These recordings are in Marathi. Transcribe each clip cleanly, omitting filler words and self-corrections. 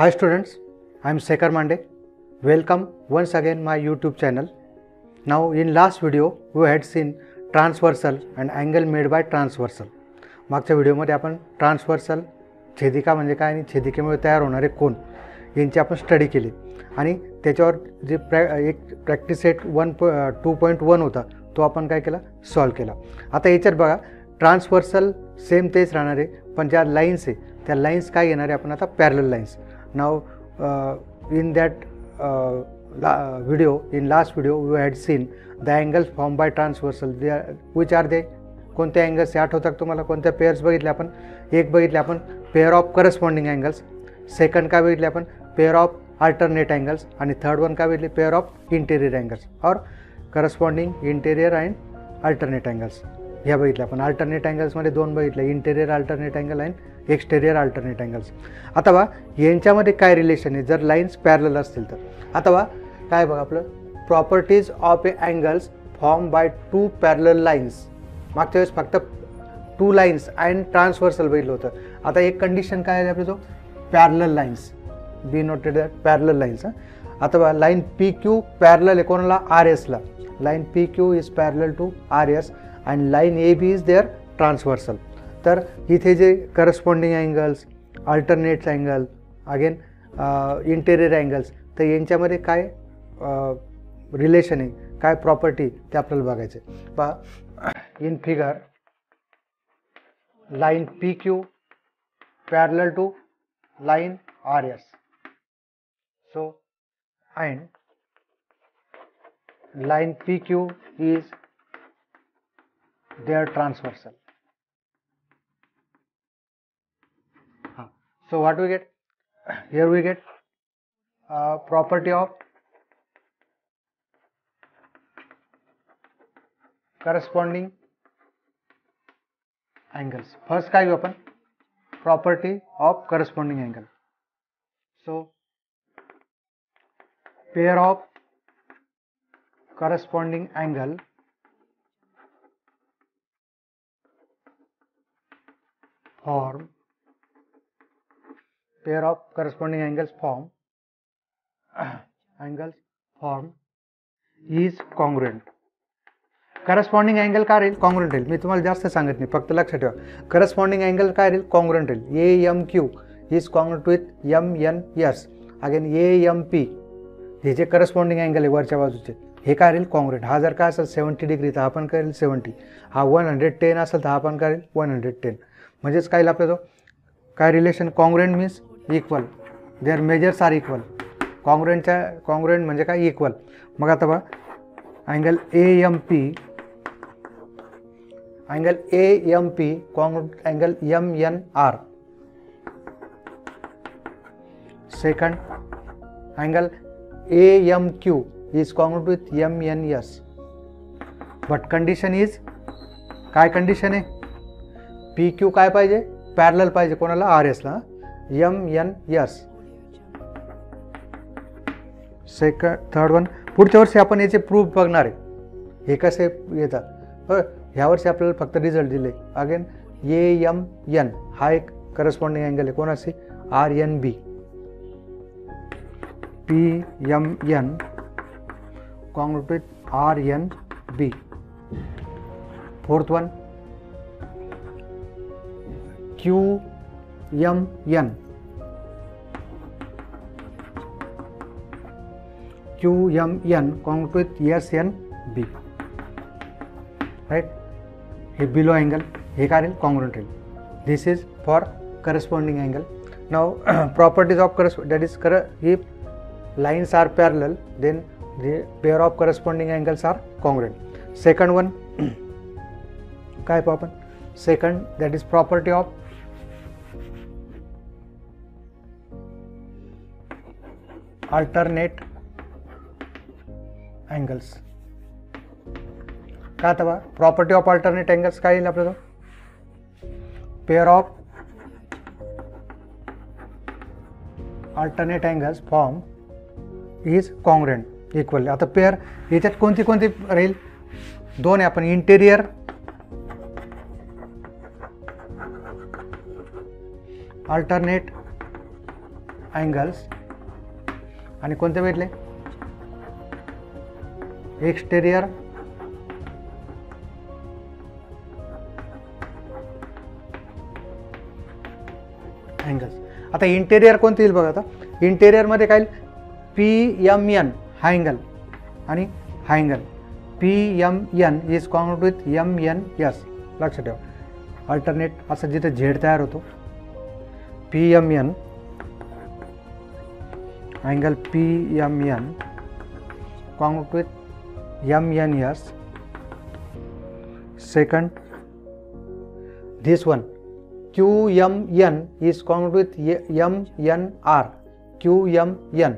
Hi students, I am Sekhar Mande. Welcome once again my YouTube channel. Now in last video we had seen transversal and angle made by transversal. मागच्या व्हिडिओमध्ये आपण ट्रान्सव्हर्सल छेदिका म्हणजे काय आणि छेदिकेमुळे तयार होणारे कोन यांची आपण स्टडी केली आणि त्याच्यावर जे एक प्रॅक्टिस सेट 2.1 होता तो आपण काय केला सॉल्व केला. आता याच्यात बघा ट्रान्सव्हर्सल सेम तेच राहणार आहे, पण ज्या लाईन्स आहे त्या लाईन्स काय येणार आहे आपण आता parallel lines. Now in that video, in last video we had seen the angles formed by transversal. They are, which are they? कोणत्या अँगल्स आठवतात तुम्हाला? कोणत्या पेअर्स बघितले आपण? एक बघितले आपण pair of corresponding angles, second काय बघितले आपण पेअर ऑफ अल्टरनेट अँगल्स आणि थर्ड वन काय बघितले पेअर ऑफ इंटेरियर अँगल्स और corresponding interior and alternate angles ह्या बघितल्या आपण. अल्टरनेट अँगल्समध्ये दोन बघितले, interior alternate angle and exterior alternate angles. आता बघा यांच्यामध्ये काय रिलेशन आहे जर लाईन्स पॅरलल असतील तर. आता बघा काय बघा आपलं properties of A angles form by two parallel lines. मागच्या वेळेस फक्त टू लाईन्स अँड ट्रान्सव्हर्सल बघितलं होतं. आता एक कंडिशन काय आहे आपलं जो parallel lines, be noted that parallel lines. आता बघा लाईन पी क्यू पॅरलल आहे कोणाला आर एसला. Line P Q is parallel to R S and line A B is their transversal. तर इथे जे corresponding angles, alternate angle, again interior angles, तर यांच्यामध्ये काय रिलेशन आहे, काय प्रॉपर्टी ते आपल्याला बघायचे. पहा in figure line P Q parallel to line R S. So and line P Q is their transversal. So what we get? Here we get property of corresponding angles. First काय घेऊ आपण property of corresponding angle. So pair of corresponding angle form, pair of corresponding angles form is congruent. Corresponding angle काय राहील कॉन्ग्रुएंट राहील. मी तुम्हाला जास्त सांगत नाही, फक्त लक्षात ठेवा करस्पॉन्डिंग अँगल काय राहील कॉन्ग्रुएंट राहील. A M Q is congruent with M N S. Again A M P हे जे करस्पॉन्डिंग अँगल आहे वरच्या बाजूचे हे काय राहील कॉन्ग्रुएंट. हा जर काय असेल 70 डिग्री तर आपण करेल 70, हा 110 असेल तर आपण करेल 110. म्हणजेच काय आपलं काय relation congruent means equal, their measures are equal. Congruent म्हणजे काय इक्वल. मग आता बघा angle A M P congruent angle M N R. Second angle A M Q is congruent with M N S. But condition is काय कंडिशन आहे पी क्यू काय पाहिजे पॅरलल पाहिजे कोणाला आर एसला. M N S. Third one पुढच्या वर्षी आपण याचे प्रूफ बघणार आहे हे कसे येतात. ह्या वर्षी आपल्याला फक्त रिझल्ट दिले. अगेन ए एम एन हा एक करस्पॉन्डिंग अँगल आहे कोणाशी R N B. P M N congruent with R N B. Fourth one Q M N congruent with S N B. Right. हे बिलो अँगल हे काय राहील कॉन्ग्रुएंट राहील. This is for corresponding angle. Now properties of that is if lines are parallel then the pair of corresponding angles are congruent. Second one काय पाहू आपण second that is property of alternate angles. काय आता प्रॉपर्टी ऑफ अल्टरनेट अँगल्स काय येईल आपल्याला pair of alternate angles form is congruent equal. आता पेअर याच्यात कोणती कोणती राहील दोन आहे आपण इंटेरियर अल्टरनेट अँगल्स आणि कोणते भेटले, एक्सटेरियर अँगल्स. आता इंटेरियर कोणते येईल बघा. आता इंटेरियरमध्ये काय PMN हा अँगल आणि हा angle PMN is congruent with MNS. लक्षात ठेवा, अल्टरनेट असं जिथे झेड तयार होतो PMN angle PMN congruent with MNS. Second this one QMN is congruent with MNR. QMN.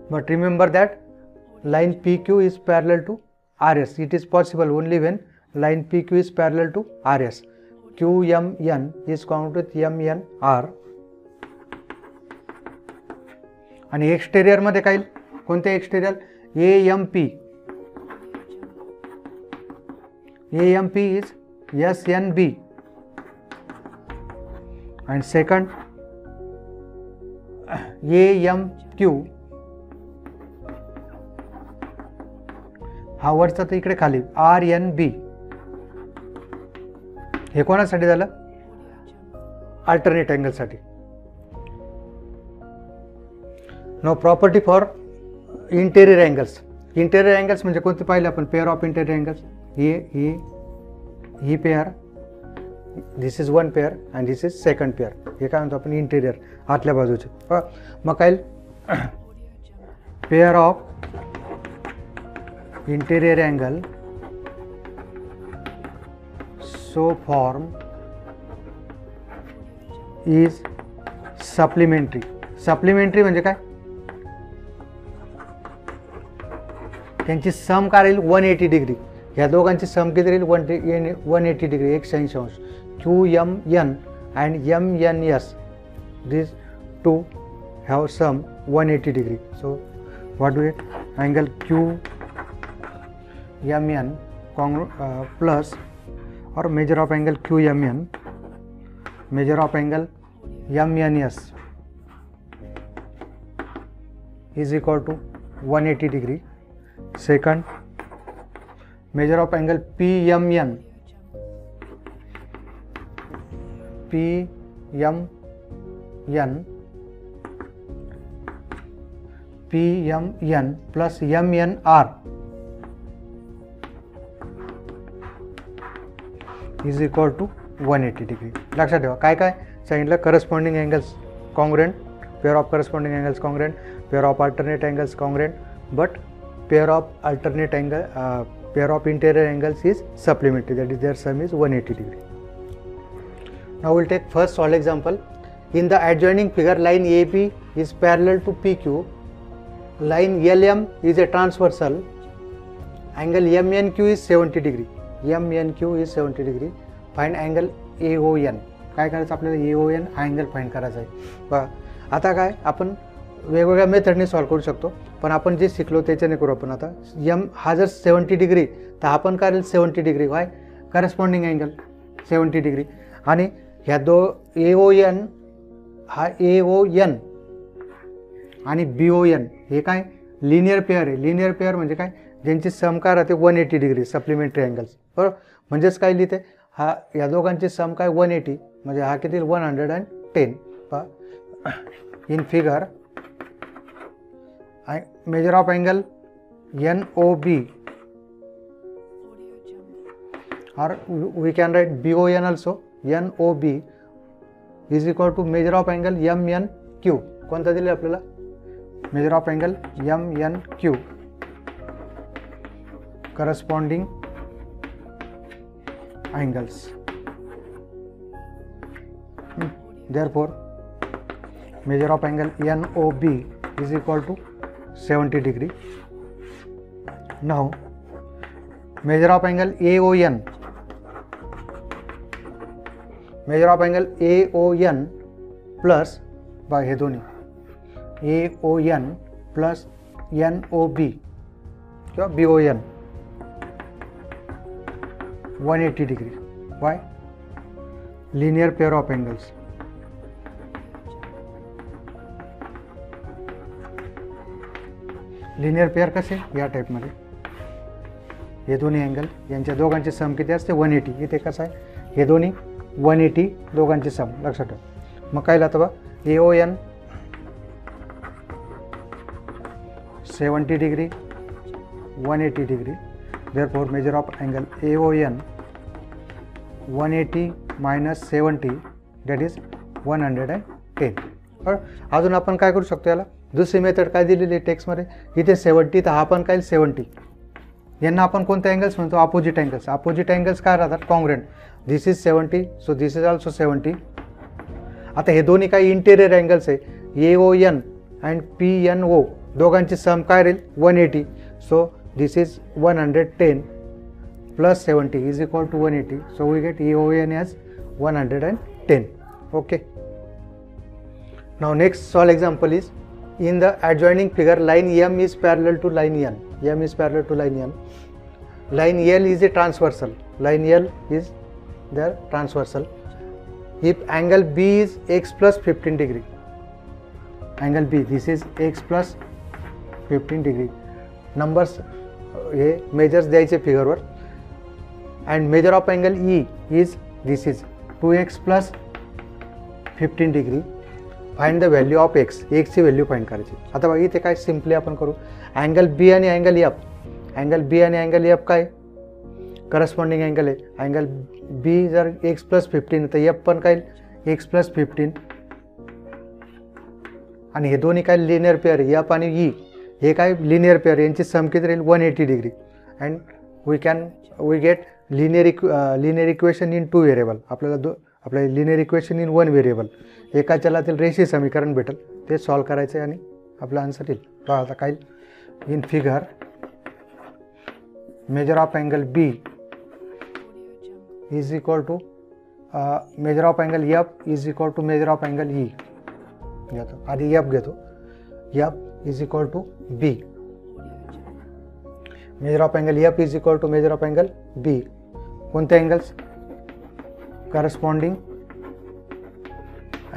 But remember that line PQ is parallel to RS. It is possible only when line PQ is parallel to RS. QMN is congruent with MNR. आणि एक्सटेरियर मध्ये काय, कोणते exterior, AMP is SNB. and second AMQ हा वरचा तर इकडे खाली RNB. हे कोणासाठी झालं, अल्टरनेट अँगल साठी. No property for interior angles. Interior angles म्हणजे कोणते पाहिले आपण, पेअर ऑफ इंटेरियर अँगल्स. ही pair, this is one pair and this is second pair. हे काय म्हणतो आपण, इंटेरियर आतल्या बाजूचे. मग काय, pair of interior angle so form is supplementary. Supplementary म्हणजे काय, त्यांची सम काय राहील 180 डिग्री. ह्या दोघांची सम किती राहील 180 डिग्री, 180 अंश. QMN and MNS, these two have sum 180 degree. So what do we get, angle QMN plus or measure of angle QMN, measure of angle MNS is equal to 180 degree. Second, measure of angle PMN plus MNR is equal to 180 degree. लक्षात ठेवा, काय काय सांगितलं, corresponding angles congruent, pair of corresponding angles congruent, pair of alternate angles congruent, but pair of alternate angle, pair of interior angles is supplementary, that is their sum is 180 degree. Now we will take first solid example. In the adjoining figure, line AP is parallel to PQ. Line LM is a transversal. Angle MNQ is 70 degree. MNQ is 70 degree. Find angle AON. काय करायचं आपल्याला, AON हा अँगल फाइंड करायचा आहे. बघा आता काय आपण वेगवेगळ्या मेथडने सॉल्व्ह करू शकतो, पण आपण जे शिकलो त्याच्याने करू आपण. आता हा जर 70 डिग्री तर आपण करेल 70 degree. Y, corresponding angle 70 degree. आणि ह्या AON हा AON आणि BON हे काय लिनियर पेअर आहे. लिनियर पेअर म्हणजे काय, ज्यांची सम काय राहते 180 डिग्री, सप्लिमेंटरी अँगल्स. बरोबर, म्हणजेच काय लिहिते, हा या दोघांची सम काय 180 म्हणजे हा किती 110. In figure measure of angle NOB, or we can write BON also. NOB is equal to measure of angle MNQ. कोणता दिले आपल्याला, measure of angle MNQ, corresponding angles. Therefore measure of angle NOB is equal to 70 degree. Now measure of angle AON, measure of angle AON plus by हे दोन्ही AON plus NOB किंवा BON 180 degree. Why, linear pair of angles. Linear pair कसे या टाईपमध्ये, हे दोन्ही अँगल यांच्या दोघांची सम किती असते 180. इथे कसं आहे, हे दोन्ही 180 दोघांची सम लक्षात ठेवा. मग काय लागतं बा, AON 70 degree 180 degree. therefore measure of angle AON 180 minus 70 that is 110. अजून आपण काय करू शकतो, याला दुसरी मेथड काय दिलेली आहे टेक्स्टमध्ये, इथे 70 तर हा पण काय 70. यांना आपण कोणते अँगल्स म्हणतो, अपोजिट अँगल्स. अपोजिट अँगल्स काय राहतात, congruent. This is 70 so this is also 70. आता हे दोन्ही काही इंटेरियर अँगल्स आहे, AON अँड PNO दोघांची सम काय राहील 180. So this is 110 plus 70 is equal to 180. So we get AON as 110. Okay. Now next solve example is, in the adjoining figure line M is parallel to line N. M is parallel to line N. Line L is a transversal. Line L is their transversal. If angle B is x plus 15 degree. Angle B, this is x plus 15 degree. Numbers हे measures द्यायचे फिगरवर. And measure of angle E is, this is 2x plus 15 degree. Find the value of X. एक्सची व्हॅल्यू फाइंड करायची. आता बघा इथे काय सिम्पली आपण करू, अँगल बी आणि अँगल एफ. अँगल बी आणि अँगल एफ काय करस्पॉन्डिंग अँगल आहे. अँगल बी जर एक्स प्लस 15 तर एफ पण काय एक्स प्लस 15. आणि हे दोन्ही काय लिनियर पेअर, एफ आणि ई हे काय लिनियर पेअर, यांची सम किती राहील 180 degree. And we get linear equation in 2 variable. आपल्याला लिनियर इक्वेशन इन 1 व्हेरिएबल एका चलातील रेषीय समीकरण भेटेल, ते सॉल्व करायचं आणि आपला आन्सर येईल. पहा आता काय, in figure measure of angle B is equal to measure of angle F is equal to measure of angle E घेतो. आधी एफ घेतो, F is equal to B. Measure of angle F is equal to measure of angle B. कोणते angles, corresponding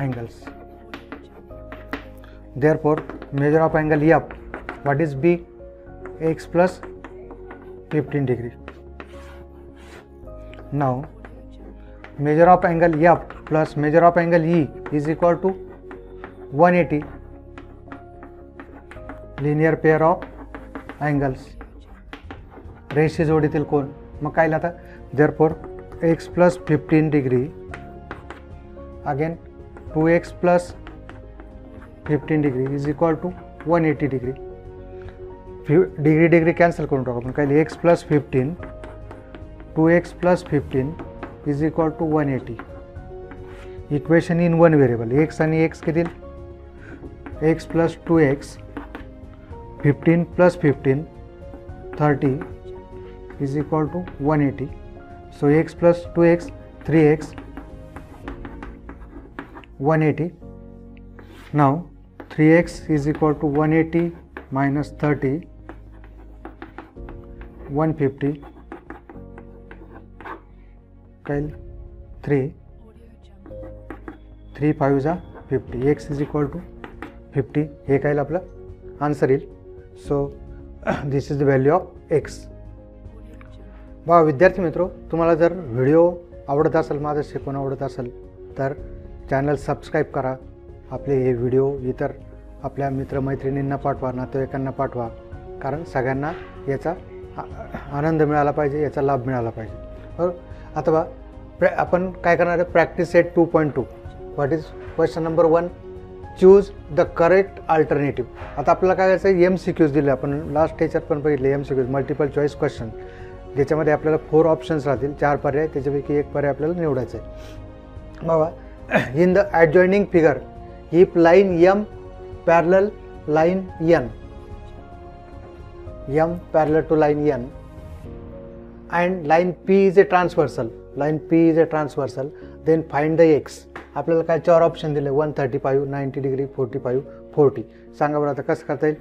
angles. Therefore measure of angle F, what is B, x plus 15 degree. Now measure of angle F plus measure of angle E is equal to 180. linear pair of angles, रेषीय जोडीतील कोन. मग काय आता, therefore x plus 15 degree again 2x plus 15 degree is equal to 180 degree. Degree cancel करून टाकू आपण. काय x plus 15 2x plus 15 is equal to 180. Equation in 1 variable, x आणि x किती, x plus 2x 15 plus 15 30 is equal to 180. So x plus 2x 3x 180. Now 3x is equal to 180 minus 30 150. काय 3 5 जा 50. x is equal to 50. हे काय आपलं आन्सर येईल. So this is the value of x. वा विद्यार्थी मित्रो, तुम्हाला जर व्हिडिओ आवडत असेल, माझं शिकवणं आवडत असेल तर चॅनल सबस्क्राईब करा. आपले हे व्हिडिओ इतर आपल्या मित्रमैत्रिणींना पाठवा, नातेवाईकांना पाठवा, कारण सगळ्यांना याचा आनंद मिळाला पाहिजे, याचा लाभ मिळाला पाहिजे. बरोबर. आता बा आपण काय करणार आहे, practice set 2.2. What is question number 1, choose the correct alternative. आता आपल्याला काय करायचं आहे, MCQs दिले. आपण लास्ट ह्याच्यात पण बघितले MCQs, मल्टिपल चॉईस क्वेश्चन, ज्याच्यामध्ये आपल्याला 4 ऑप्शन्स राहतील, 4 पर्याय, त्याच्यापैकी एक पर्याय आपल्याला निवडायचा आहे. बाबा in the adjoining figure if line M parallel line N, M parallel to line N and line P is a transversal, line P is a transversal, then find the x. आपल्याला काय 4 ऑप्शन दिले, 135 90 डिग्री 45 40. सांगा बरं आता कसं करता येईल.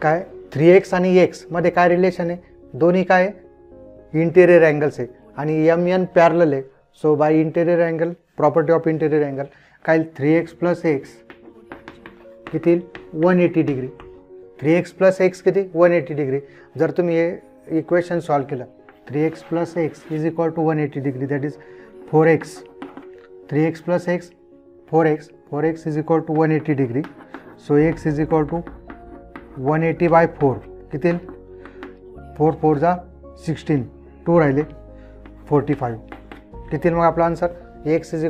काय 3x आणि x मध्ये काय रिलेशन आहे, दोन्ही काय इंटेरियर अँगल्स आहे आणि MN पॅरलल आहे. So by interior angle property of interior angle काय 3x + x किती 180 डिग्री. 3x + x किती 180 डिग्री. जर तुम्ही हे इक्वेशन सॉल्व केलं 3x + x = 180 degree that is 4x. 3x + x 4x. 4x = 180 degree. So x = 180/4 किती 4 4 जा 16 2 राहिले 45 किती मग आपला answer x =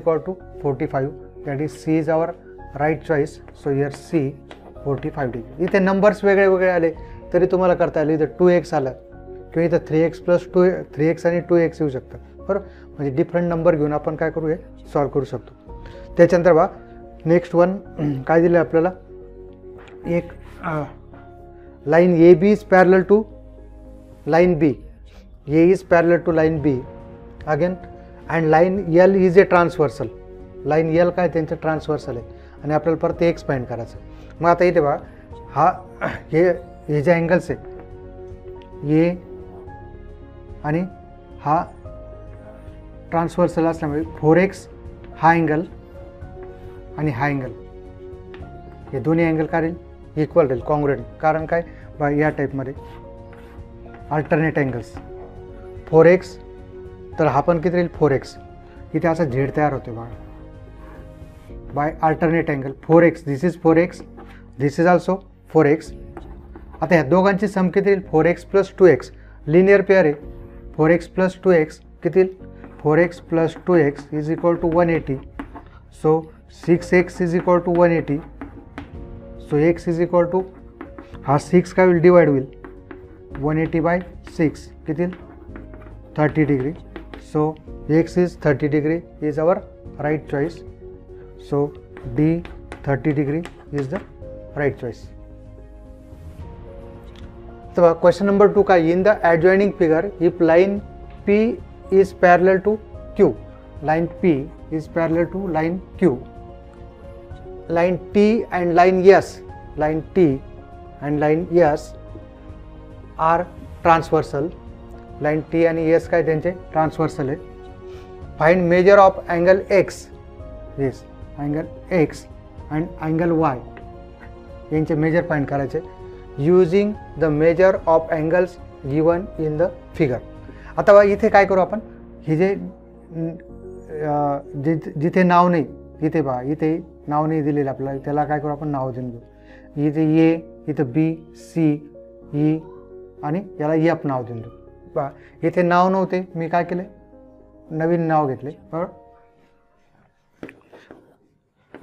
45 that is C is our right choice. So here C 45 degree. इथे नंबर्स वेगळे वेगळे आले तरी तुम्हाला करता आले. इथं 2x आलं किंवा इथं 3x + 2 3x आणि 2x येऊ शकतं बरोबर. म्हणजे डिफरंट नंबर घेऊन आपण काय करू हे सॉल्व करू शकतो. त्याच्यानंतर बा नेक्स्ट वन काय दिलं आपल्याला एक line AB is parallel to line B. A is parallel to line B again and line L is a transversal. Line L काय त्यांचं ट्रान्सव्हर्सल आहे आणि आपल्याला परत एक्स फाइंड करायचं. मग आता इथे बघा हा हे जे अँगल्स आहे ए आणि हा ट्रान्सव्हर्सल असल्यामुळे 4x हा अँगल आणि हा अँगल हे दोन्ही अँगल काय राहील इक्वल राहील कॉन्ग्रुएंट. कारण काय बा या टाईपमध्ये अल्टरनेट अँगल्स 4x तर हा पण किती राहील 4x. इथे असा झेड तयार होतो बघा by alternate angle 4x. This is 4x this is also 4x. आता ह्या दोघांची सम किती येईल 4x + 2x. लिनियर पेअर आहे 4x + 2x किती 4x + 2x = 180. So 6x = 180. So x हा 6 काय होईल डिवाइड होईल 180/6 किती 30 degree. So x is 30 degree is our right choice. So D 30 degree is the right choice. तर क्वेश्चन नंबर 2 काय in the adjoining figure if line P is parallel to Q. Line P is parallel to line Q. Line T and line S. Line T and line S are transversal. Line T आणि S काय त्यांचे ट्रान्सव्हर्सल आहे. Find measure of angle X. Yes angle X and angle Y यांचे मेजर फाइंड करायचे using the measure of angles given in the figure. आता बघा इथे काय करू आपण हे जे जिथे नाव नाही इथे बघा इथे नाव नाही दिलेलं आपल्याला त्याला काय करू आपण नाव देऊन घेऊ. इथे A इथं B C E आणि याला F नाव देऊन देऊ. बघा इथे नाव नव्हते मी काय केले नवीन नाव घेतले बरोबर.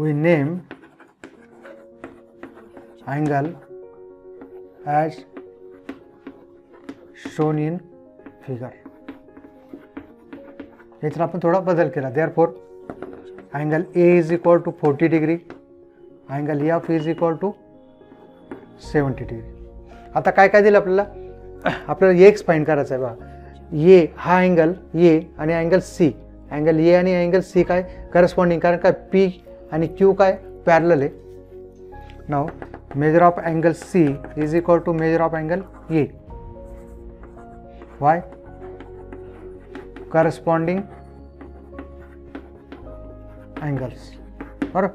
We name angle as shown in figure. याच्यात आपण थोडा बदल केला. Therefore angle A is equal to 40 degree. Angle F is equal to 70 degree. आता काय काय दिलं आपल्याला एक्स फाइंड करायचं आहे बघा. ए हा अँगल ए आणि अँगल C. अँगल ए आणि अँगल C काय करस्पॉन्डिंग कारण काय P आणि Q काय पॅरलल आहे. नाव measure of angle C is equal to measure of angle A. Why corresponding angles बरोबर.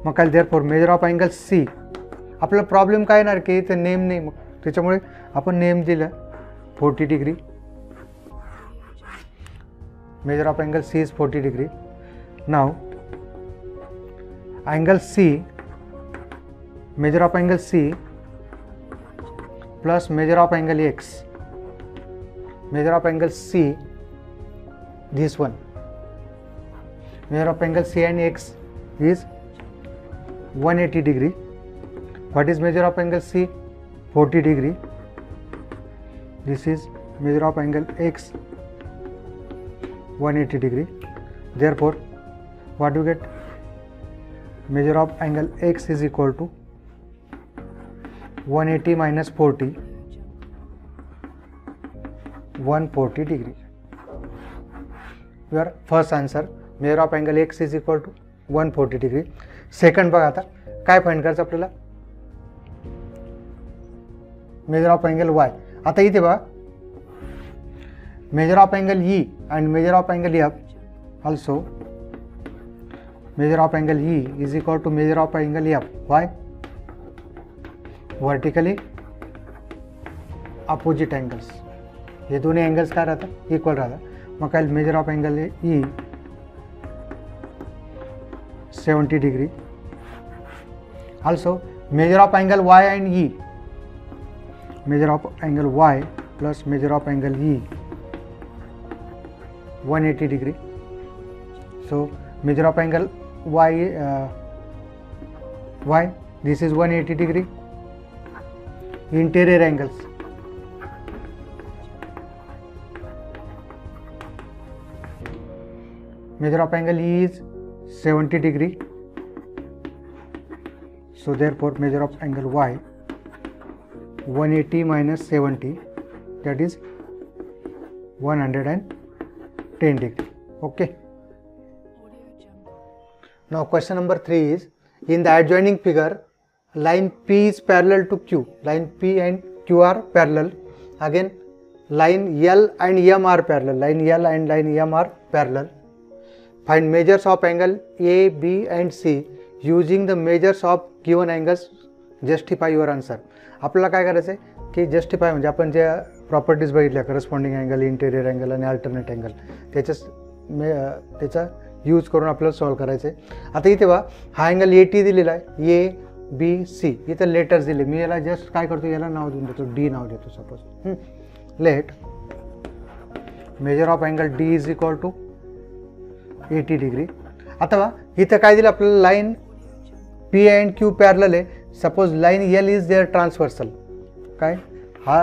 मग काय therefore measure of angle C. आपला प्रॉब्लेम काय येणार की इथे नेम नाही मग त्याच्यामुळे आपण नेम दिलं 40 degree. Major of angle C is 40 degree. Now angle C major of angle C plus measure of angle X. Major of angle C this one. Measure of angle C and X is 180 degree. What is measure of angle C? 40 degree. This is measure of angle X 180 degree. Therefore, what do you get? Measure of angle X is equal to 180 minus 40, 140 degree. Your first answer, measure of angle X is equal to 140 degree. Second बघा आता काय फाइंड करायचं आपल्याला मेजर ऑफ अँगल Y. आता इथे बघा measure of angle E and measure of angle F also measure of angle E is equal to measure of angle F. Why? Vertically opposite angles. हे दोन्ही अँगल्स काय राहतात? इक्वल राहतात. मग काय measure of angle E 70 degree. Also measure of angle y and e. Measure of angle y plus measure of angle e 180 degree. So measure of angle y this is 180 degree. Interior angles. Measure of angle e is 70 degree. So therefore measure of angle y 180 minus 70, that is 110 degree. Okay. Now question number 3 is, in the adjoining figure line P is parallel to Q. Line P and Q are parallel. Again line L and M are parallel. Line L and line M are parallel. Find measures of angle A, B and C using the measures of given angles. Justify your answer. आपल्याला काय करायचं आहे की जस्टिफाय म्हणजे आपण ज्या प्रॉपर्टीज बघितल्या करस्पॉन्डिंग अँगल, इंटेरियर अँगल आणि अल्टरनेट अँगल त्याचा यूज करून आपल्याला सॉल्व करायचं आहे. आता इथे बघा हा अँगल ए दिलेला आहे, ए बी सी. इथं लेटर्स दिले. मी याला जस्ट काय करतो, याला नाव देऊन देतो, डी नाव देतो suppose. Let measure of angle D is equal to 80 degree. आता इथं काय दिलं आपल्याला, line P and Q parallel आहे. Suppose line L is their transversal. काय हा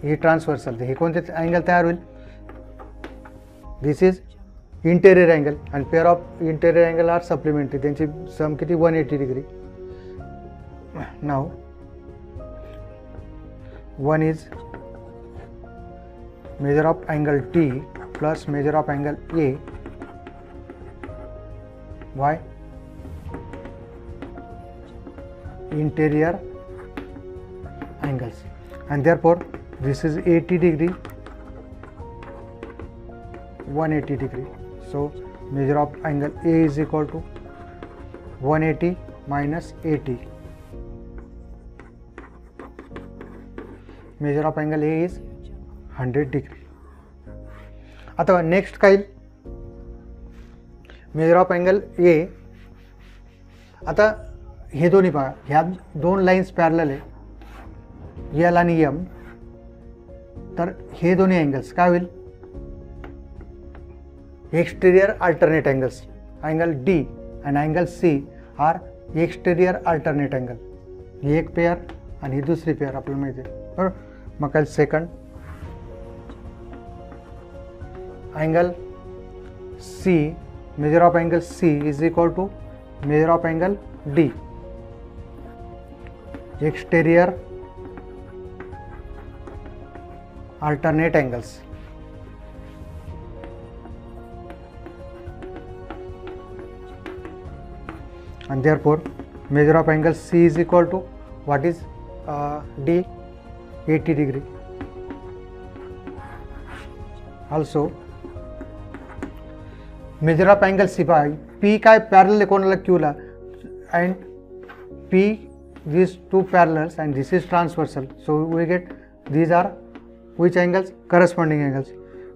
ही ट्रान्सव्हर्सल, हे कोणते अँगल तयार होईल? दिस इज इंटेरियर अँगल आणि pair of interior angle are supplementary. त्यांची सम किती? 180 डिग्री. नाव one is measure of angle T plus measure of angle A y interior angles, and therefore this is 80 degree, 180 degree. So measure of angle A is equal to 180 minus 80. Measure of angle A is 100 degree. आता नेक्स्ट काय, मेजर ऑफ अँगल ए. आता हे दोन्ही पहा, ह्या दोन लाईन्स पॅरलल आहे, एल आणि एम. तर हे दोन्ही अँगल्स काय होईल? Exterior alternate angles. Angle D आणि angle C are exterior alternate angle. ही एक पेअर आणि ही दुसरी पेअर आपल्याला माहिती आहे, बरोबर. मग काय second angle C, measure of angle C is equal to measure of angle D. Exterior alternate angles. And therefore measure of angle C is equal to what is D? 80 degree. Also measure of angle C पहा, पी काय पॅरलल आहे कोणाला? क्यूला. And P these two parallels and this is transversal, so we get these are which angles? Corresponding angles.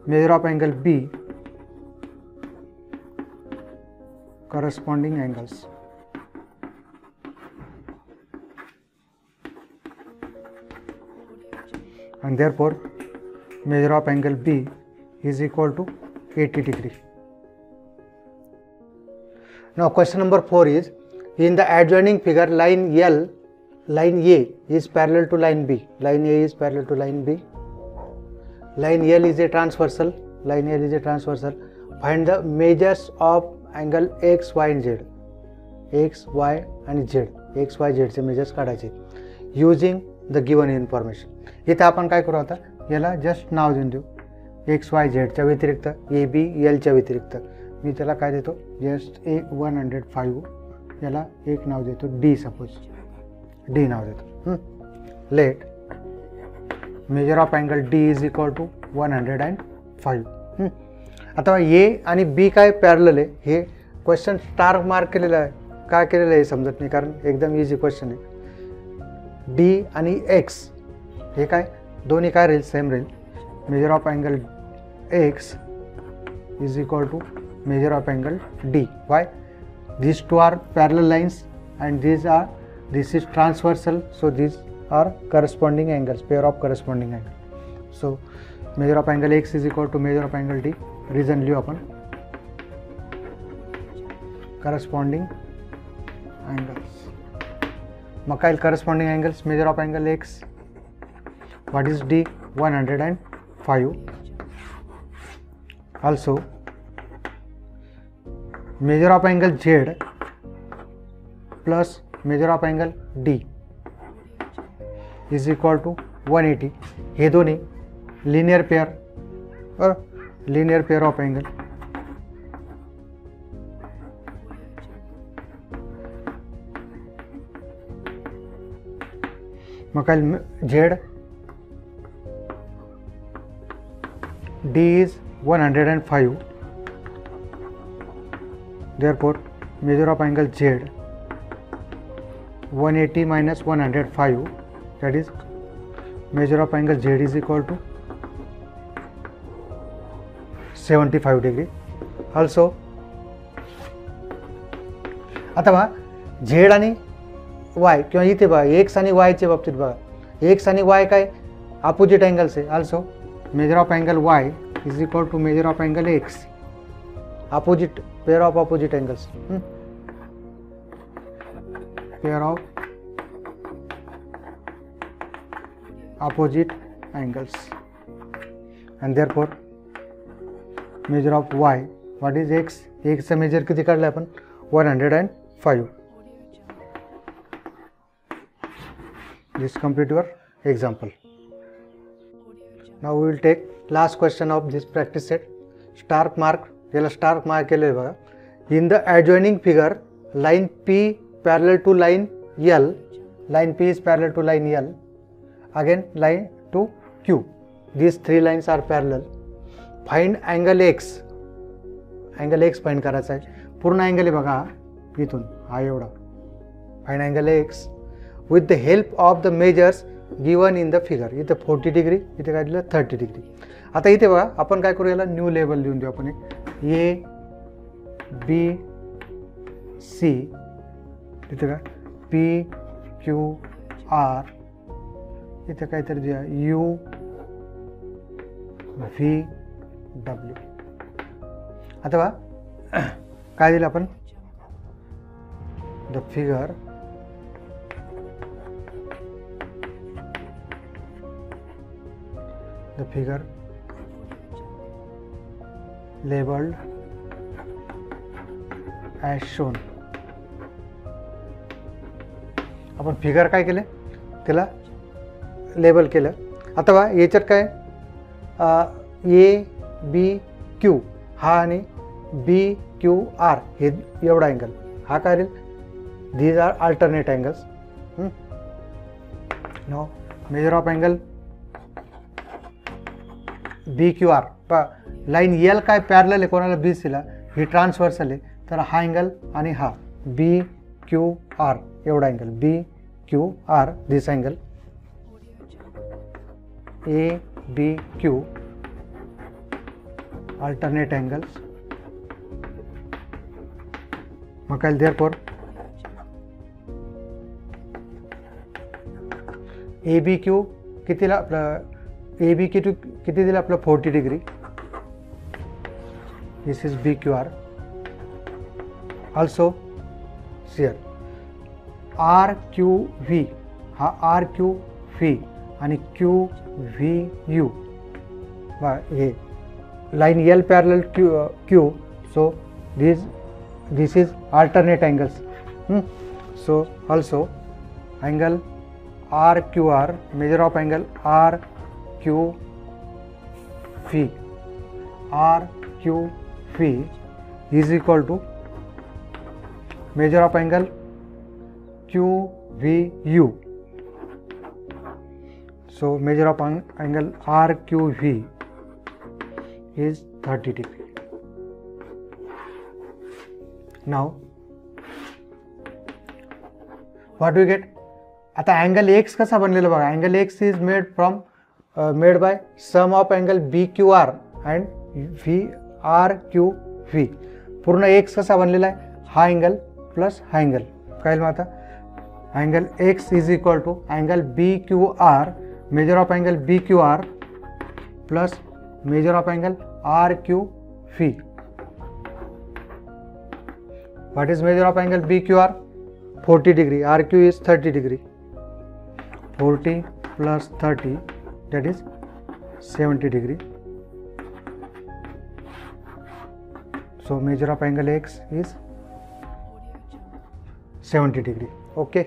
Measure of angle B, corresponding angles. And therefore measure of angle B is equal to 80 degree. Now question number 4 is, in the adjoining figure line L, line A is parallel to line B. Line A is parallel to line B. Line L is a transversal. Line L is a transversal. Find the measures of angle X, Y and Z. X, Y and Z. X, Y, Z चे मेजर्स काढायचे using the given information. इथे आपण काय करू, आता याला जस्ट नाव देऊन देऊ. X, Y, Z च्या व्यतिरिक्त A, B, L च्या व्यतिरिक्त मी त्याला काय देतो, जस्ट 105. याला एक नाव देतो डी. सपोज डी नाव देतो. Let measure of angle D is equal to 105. आता ए आणि बी काय पॅरलल आहे, हे क्वेश्चन स्टार मार्क केलेला आहे, काय केलेलं आहे समजत नाही, कारण एकदम इझी क्वेश्चन आहे. डी आणि एक्स हे काय दोन्ही काय राहील, सेम राहील. Measure of angle X is equal to measure of angle D. Why? these two are parallel lines and this is transversal, so these are corresponding angles, pair of corresponding angles. So measure of angle x is equal to measure of angle d. Reason लिहू आपण corresponding angles. मग काय corresponding angles? measure of angle x, what is d? 105. Also measure of angle z plus measure of angle d is equal to 180. हे दोन्ही linear pair और linear pair of angle. मग काय z d is 105. Therefore measure of angle z 180 minus 105, that is measure of angle z is equal to 75 degree. Also आता बघा z आणि y किंवा इथे बघा x आणि y च्या बाबतीत बघा x आणि y काय अपोजिट अँगल्स आहे. also measure of angle y is equal to measure of angle x, opposite, pair of opposite angles. Pair of opposite angles, and therefore measure of y, what is x? x चा मेजर किती काढला आपण 105. This complete your example. Now we will take last question of this practice set. Star mark, याला स्टार मार्क केले बघा. In the adjoining figure line P parallel to line L, line P is parallel to line L, again line to Q, these three lines are parallel. Find angle X, angle X find करायचा आहे. पूर्ण अँगल आहे बघा इथून हा एवढा. Find angle X with the help of the measures given in the figure. इथे 40 डिग्री, इथे काय दिलं 30 डिग्री. आता इथे बघा आपण काय करू, याला न्यू लेवल लिहून देऊ आपण. ए बी सी, इथे काय पी क्यू आर, इथे काहीतरी द्या यू व्ही डब्ल्यू. आता बघा काय दिलं आपण, the figure labeled as shown. आपण फिगर काय केले, त्याला लेबल केलं. आता बघा याच्यात काय ए बी क्यू हा आणि बी क्यू आर हे एवढा अँगल, हा काय राहील, these are alternate angles. No measure of angle B Q R, line L काय पॅरलल आहे कोणाला बी सीला, ही ट्रान्सव्हर्सल आहे, तर हा अँगल आणि हा बी क्यू आर एवढा angle, B Q R this angle A B Q alternate angles. मग काय देअरफॉर ए बी क्यू कितीला आपलं, ए बी क्यू किती दिलं आपलं 40 degree. This is B Q R. Also here R Q V, हा आर क्यू व्ही आणि क्यू व्ही यू, हे line L parallel Q, so this is alternate angles. So also angle R Q R, measure of angle R Q V, R Q V is equal to measure of angle Q V U. So measure of angle R Q V is 30 degree. नाव व्हॉट वी गेट. आता अँगल एक्स कसा बनलेला बघा. Angle X is made by sum of angle B Q R and V R Q V. पूर्ण एक्स कसा बनलेला आहे, हा अँगल प्लस हा अँगल. काय मग आता angle X is equal to angle B Q R, measure of angle B Q R plus measure of angle R Q V. What is measure of angle B Q R, 40 degree. R Q is 30 degree. 40 plus 30, that is 70 degree. So measure of angle X is 70 degree. Okay.